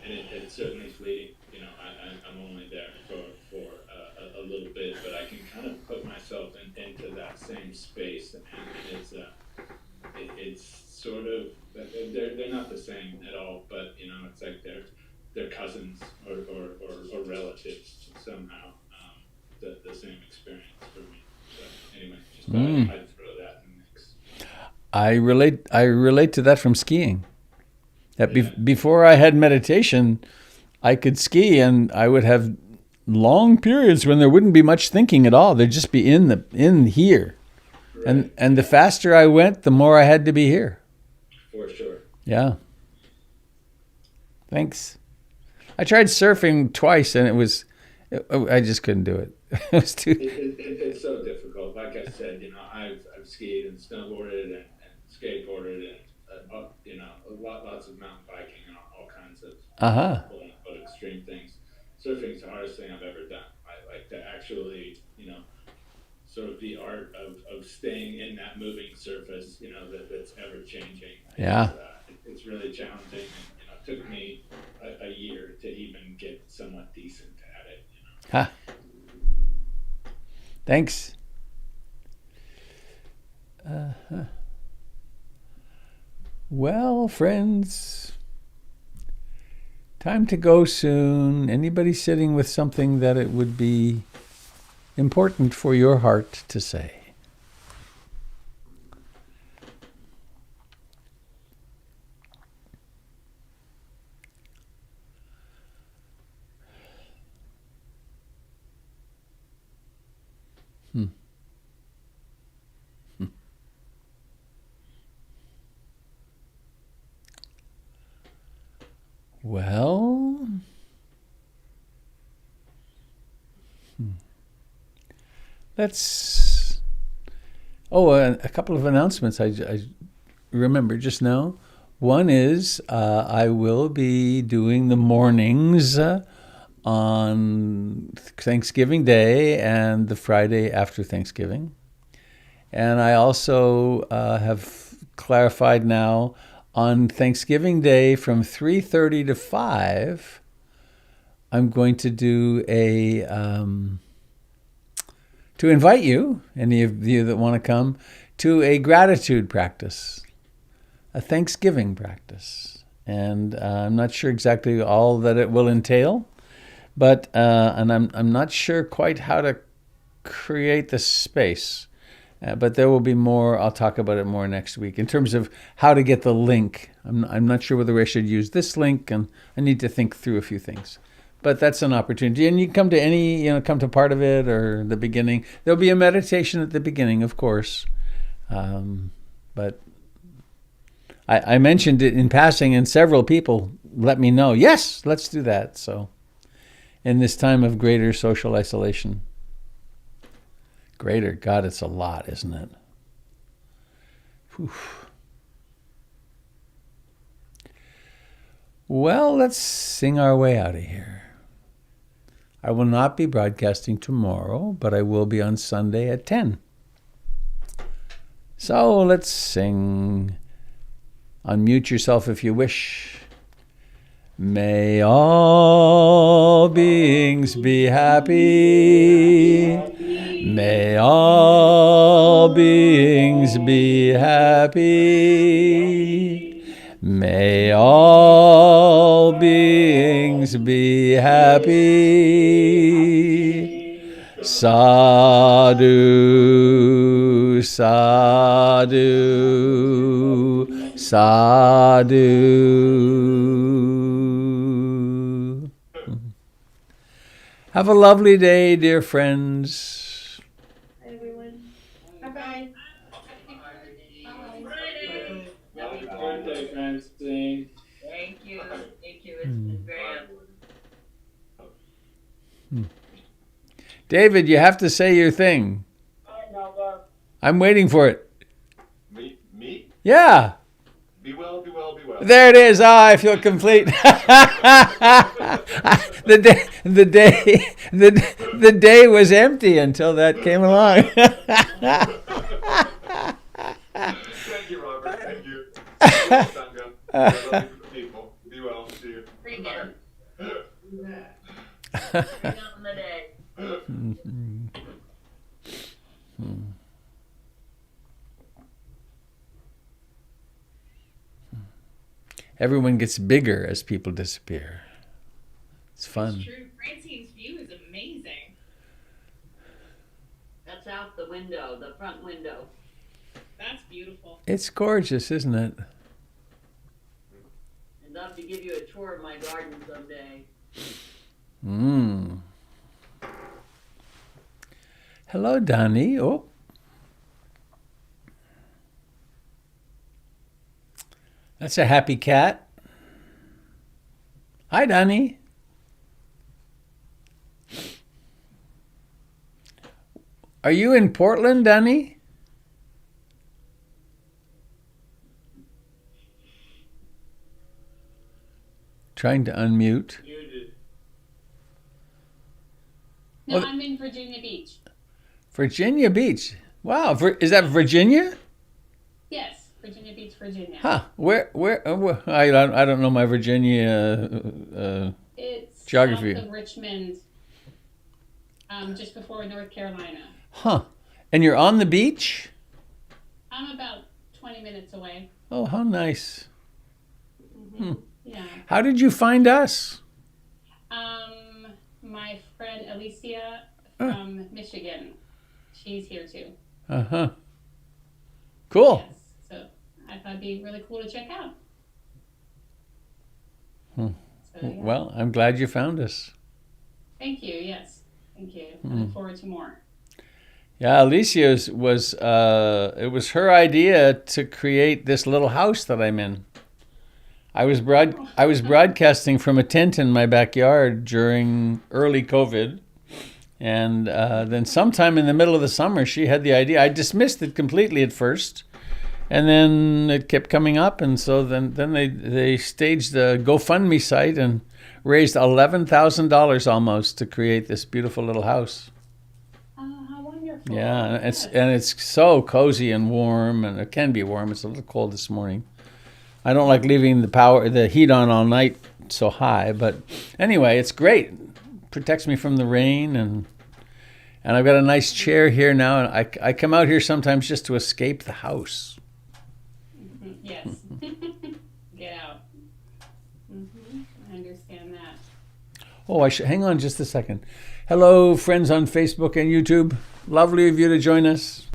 And it's certainly fleeting. I'm only there for a little bit, but I can kind of put myself into that same space. And it's sort of, they're not the same at all, but, it's like they're cousins or relatives somehow. The same experience for me. So anyway, just thought I'd throw that in the mix. I relate to that from skiing. That before I had meditation, I could ski and I would have long periods when there wouldn't be much thinking at all. There'd just be in here. Right. And the faster I went, the more I had to be here. For sure. Yeah. Thanks. I tried surfing twice and I just couldn't do it. It was too. It's so difficult. Like I said, I've skied and snowboarded and skateboarded and lots of mountain biking and all kinds of but extreme things. Surfing's the hardest thing I've ever done. I like to actually, sort of the art of staying in that moving surface, that's ever changing. Yeah. It's really challenging. And, it took me a year to even get somewhat decent at it. Ha. Thanks. Well, friends, time to go soon. Anybody sitting with something that it would be important for your heart to say? Well, let's. Oh, a couple of announcements I remember just now. One is I will be doing the mornings on Thanksgiving Day and the Friday after Thanksgiving. And I also have clarified now on Thanksgiving Day from 3:30 to 5, I'm going to do to invite you, any of you that want to come, to a gratitude practice, a Thanksgiving practice. And I'm not sure exactly all that it will entail, but and I'm not sure quite how to create the space. But there will be more. I'll talk about it more next week in terms of how to get the link. I'm not sure whether I should use this link, and I need to think through a few things. But that's an opportunity, and you can come to come to part of it or the beginning. There'll be a meditation at the beginning, of course, but I mentioned it in passing, and several people let me know. Yes, let's do that. So in this time of greater social isolation. Greater, God, it's a lot, isn't it? Whew. Well, let's sing our way out of here. I will not be broadcasting tomorrow, but I will be on Sunday at 10. So let's sing. Unmute yourself if you wish. May all beings be happy. May all beings be happy. May all beings be happy. Sadhu, sadhu, sadhu. Have a lovely day, dear friends. Hi, everyone. Bye-bye. Happy birthday, Francine. Thank you. Thank you. It's been very David, you have to say your thing. I'm waiting for it. Me? Yeah. Be well, be well, be well. There it is. Ah, I feel complete. The day was empty until that came along. Thank you, Robert. Thank you. Sangha. I love you people. Be well. See you. Bring it. Bring on the day. Everyone gets bigger as people disappear. It's fun. It's true. Francine's view is amazing. That's out the window, the front window. That's beautiful. It's gorgeous, isn't it? I'd love to give you a tour of my garden someday. Hello, Donnie. Oh. That's a happy cat. Hi, Donnie. Are you in Portland, Donnie? Trying to unmute. Muted. No, Oh, I'm in Virginia Beach. Virginia Beach. Wow, is that Virginia? Yes, Virginia Beach, Virginia. Huh? Where? I don't know my Virginia It's geography. south of Richmond, just before North Carolina. Huh? And you're on the beach? I'm about 20 minutes away. Oh, how nice. Yeah. How did you find us? My friend Alicia from Michigan, she's here too. Uh-huh. Cool. Yes, so I thought it'd be really cool to check out. So, yeah. Well, I'm glad you found us. Thank you. Yes, thank you. I look forward to more. Yeah, Alicia's was it was her idea to create this little house that I'm in. I was broadcasting from a tent in my backyard during early COVID, and then sometime in the middle of the summer, she had the idea. I dismissed it completely at first, and then it kept coming up, and so then they staged a GoFundMe site and raised $11,000 almost to create this beautiful little house. Oh, how wonderful! Yeah, Yes. and it's so cozy and warm, and it can be warm. It's a little cold this morning. I don't like leaving the heat on all night so high, but anyway, it's great. Protects me from the rain, and I've got a nice chair here now, and I come out here sometimes just to escape the house. Yes. Get out. I understand that. Oh, hang on just a second. Hello, friends on Facebook and YouTube. Lovely of you to join us.